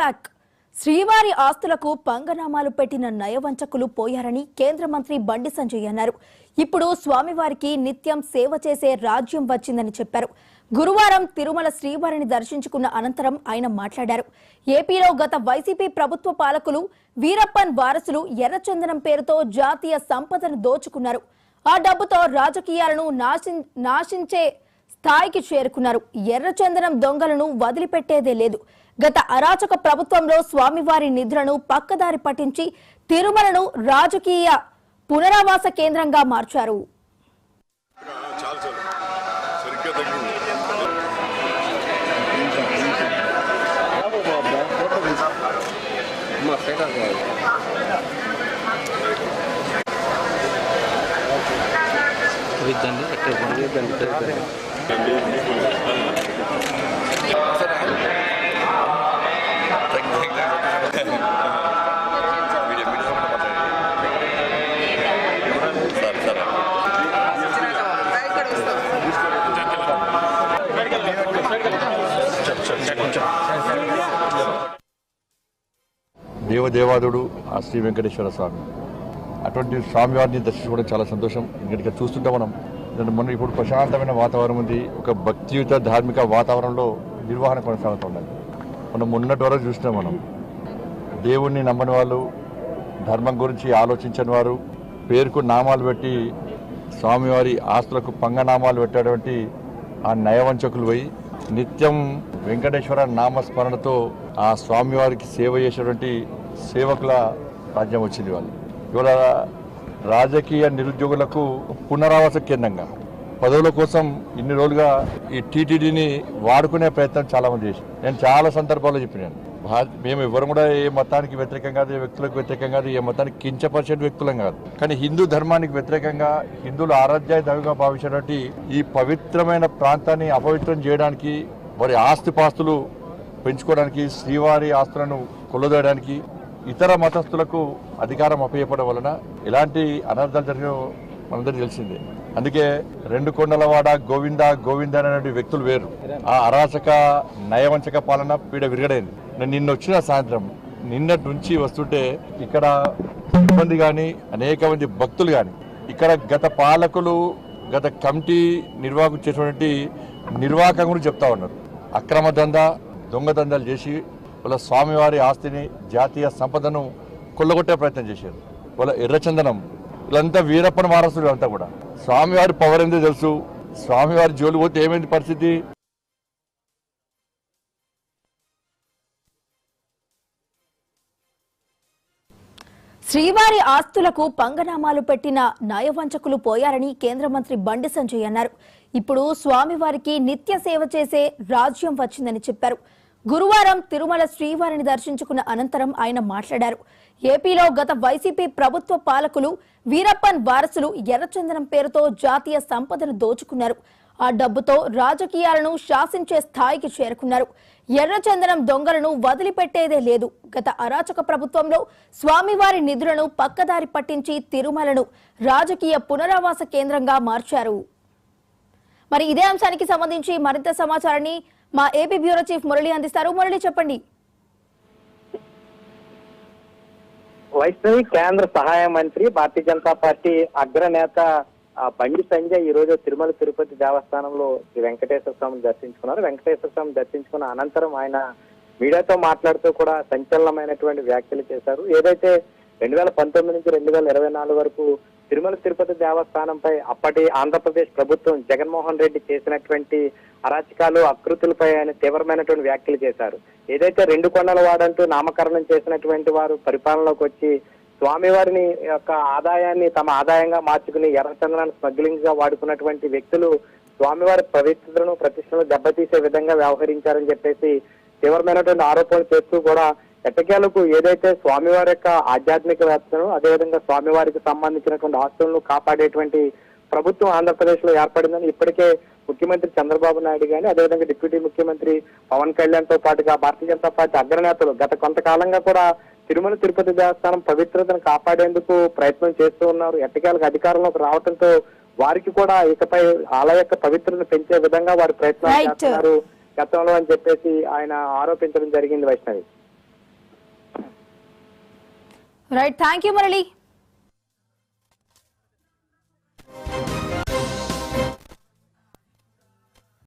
Back. శ్రీవారి ఆస్తులకు పంగనామాలు పెట్టిన నయవంచకులు పోయారని కేంద్ర మంత్రి బండి సంజయ్ అన్నారు. ఇప్పుడు స్వామివారికి నిత్యం సేవ చేసే రాజ్యం వచ్చిందని చెప్పారు. గురువారం తిరుమల శ్రీవారిని దర్శించుకున్న అనంతరం ఆయన మాట్లాడారు. ఏపీలో గత వైసీపీ ప్రభుత్వ పాలకులు వీరప్పన్ వారసులు ఎర్రచందనం పేరుతో జాతీయ సంపదను దోచుకున్నారు. ఆ డబ్బుతో రాజకీయాలను నాశించే స్థాయికి చేరుకున్నారు. ఎర్రచందనం దొంగలను వదిలిపెట్టేదే లేదు. గత అరాచక ప్రభుత్వంలో స్వామివారి నిధులను పక్కదారి పట్టించి తిరుమలను రాజకీయ పునరావాస కేంద్రంగా మార్చారు. దేవదేవాదుడు ఆ శ్రీ వెంకటేశ్వర స్వామి, అటువంటి స్వామివారిని దర్శించుకోవడం చాలా సంతోషం. ఇక్కడ చూస్తుంటే మనం ఇప్పుడు ప్రశాంతమైన వాతావరణం ఉంది. ఒక భక్తియుత ధార్మిక వాతావరణంలో నిర్వహణ కొనసాగుతుండాలి. మనం మొన్నటి వరకు చూసినాం. మనం దేవుణ్ణి నమ్మని వాళ్ళు, ధర్మం గురించి ఆలోచించని వారు పేరుకు నామాలు పెట్టి స్వామివారి ఆస్తులకు పంగనామాలు పెట్టేటువంటి ఆ నయవంచకులు పోయి నిత్యం వెంకటేశ్వర నామస్మరణతో ఆ స్వామివారికి సేవ చేసేటువంటి సేవకుల రాజ్యం వచ్చింది. వాళ్ళు ఇవాళ రాజకీయ నిరుద్యోగులకు పునరావాస కేంద్రంగా పదవుల కోసం ఇన్ని రోజులుగా ఈ టీటీడీని వాడుకునే ప్రయత్నం చాలా మంది చేశారు. నేను చాలా సందర్భాల్లో చెప్పినాను, మేము ఎవరు కూడా ఏ మతానికి వ్యతిరేకం కాదు, ఏ వ్యక్తులకు వ్యతిరేకం కాదు, ఏ మతానికి కించపరిచే వ్యక్తులం కాదు. కానీ హిందూ ధర్మానికి వ్యతిరేకంగా హిందువులు ఆరాధ్య దైవంగా భావించినటువంటి ఈ పవిత్రమైన ప్రాంతాన్ని అపవిత్రం చేయడానికి, వారి ఆస్తిపాస్తులు పెంచుకోవడానికి, శ్రీవారి ఆస్తులను కొల్లదోయడానికి ఇతర మతస్థులకు అధికారం అప్పయ్యపడం వలన ఎలాంటి అనర్థాలు జరిగినో మనందరికీ తెలిసిందే. అందుకే రెండు కొండలవాడ గోవింద గోవింద అనే వ్యక్తులు వేరు. ఆ అరాచక నయవంచక పాలన పీడ విరగడైంది. నేను నిన్న వచ్చిన సాయంత్రం, నిన్నటి నుంచి వస్తుంటే ఇక్కడ సిబ్బంది కానీ అనేక మంది భక్తులు కానీ ఇక్కడ గత పాలకులు, గత కమిటీ నిర్వాహకులు చేసినటువంటి నిర్వాహకం గురించి చెప్తా ఉన్నారు. అక్రమ దందా, దొంగ దందాలు చేసి వాళ్ళ స్వామివారి ఆస్తిని, జాతీయ సంపదను కొల్లగొట్టే ప్రయత్నం చేశారు. వాళ్ళ ఎర్రచందనం, వీళ్ళంతా వీరప్పన వారసులు. అంతా కూడా స్వామివారి పవర్ ఏందో తెలుసు. స్వామివారి జోలు పోతే ఏమైంది పరిస్థితి? శ్రీవారి ఆస్తులకు పంగనామాలు పెట్టిన నయవంచకులు పోయారని కేంద్ర మంత్రి బండి సంజయ్ అన్నారు. ఇప్పుడు స్వామివారికి నిత్య సేవ చేసే రాజ్యం వచ్చిందని చెప్పారు. గురువారం తిరుమల శ్రీవారిని దర్శించుకున్న అనంతరం ఆయన మాట్లాడారు. ఏపీలో గత వైసీపీ ప్రభుత్వ పాలకులు వీరప్పన్ వారసులు ఎర్రచందనం పేరుతో జాతీయ సంపదను దోచుకున్నారు. ఆ డబ్బుతో రాజకీయాలను శాసించే స్థాయికి చేరుకున్నారు. ఎర్రచందనం దొంగలను వదిలిపెట్టేదే లేదు. గత అరాచక ప్రభుత్వంలో స్వామివారి నిధులను పక్కదారి పట్టించి తిరుమలను రాజకీయ పునరావాస కేంద్రంగా మార్చారు. మరి ఇదే అంశానికి సంబంధించి మరింత సమాచారాన్ని మా ఏపీ బ్యూరో చీఫ్ మురళి అందిస్తారు. మురళి, చెప్పండి. వైష్ణవి, కేంద్ర సహాయ మంత్రి, భారతీయ జనతా పార్టీ అగ్రనేత బండి సంజయ్ ఈ రోజు తిరుమల తిరుపతి దేవస్థానంలో శ్రీ వెంకటేశ్వర స్వామిని దర్శించుకున్నారు. వెంకటేశ్వర స్వామిని దర్శించుకున్న అనంతరం ఆయన మీడియాతో మాట్లాడుతూ కూడా సంచలనమైనటువంటి వ్యాఖ్యలు చేశారు. ఏదైతే 2019 నుంచి 2024 వరకు తిరుమల తిరుపతి దేవస్థానంపై అప్పటి ఆంధ్రప్రదేశ్ ప్రభుత్వం జగన్మోహన్ రెడ్డి చేసినటువంటి అరాచకాలు, అకృతులపై ఆయన తీవ్రమైనటువంటి వ్యాఖ్యలు చేశారు. ఏదైతే రెండు కొండల వాడంటూ నామకరణం చేసినటువంటి వారు పరిపాలనలోకి వచ్చి స్వామివారిని యొక్క ఆదాయాన్ని తమ ఆదాయంగా మార్చుకుని ఎర్రచందనాన్ని స్మగ్లింగ్ గా వాడుకున్నటువంటి వ్యక్తులు స్వామివారి పవిత్రతను, ప్రతిష్టను దెబ్బతీసే విధంగా వ్యవహరించారని చెప్పేసి తీవ్రమైనటువంటి ఆరోపణలు చేస్తూ కూడా ఎట్టకేలకు ఏదైతే స్వామివారి యొక్క ఆధ్యాత్మికవేత్తను, అదేవిధంగా స్వామివారికి సంబంధించినటువంటి ఆస్తులను కాపాడేటువంటి ప్రభుత్వం ఆంధ్రప్రదేశ్ లో ఏర్పడిందని ఇప్పటికే ముఖ్యమంత్రి చంద్రబాబు నాయుడు గాని, అదేవిధంగా డిప్యూటీ ముఖ్యమంత్రి పవన్ కళ్యాణ్ తో పాటుగా భారతీయ జనతా పార్టీ అగ్రనేతలు గత కొంతకాలంగా కూడా తిరుమల తిరుపతి దేవస్థానం పవిత్రతను కాపాడేందుకు ప్రయత్నం చేస్తూ ఉన్నారు. ఎట్టకేలకు అధికారంలోకి రావడంతో వారికి కూడా ఇకపై ఆలయ యొక్క పవిత్రతను పెంచే విధంగా వారు ప్రయత్నాలు చేస్తున్నారు గతంలో అని చెప్పేసి ఆయన ఆరోపించడం జరిగింది. Vaishnavi. Right, thank you Murali.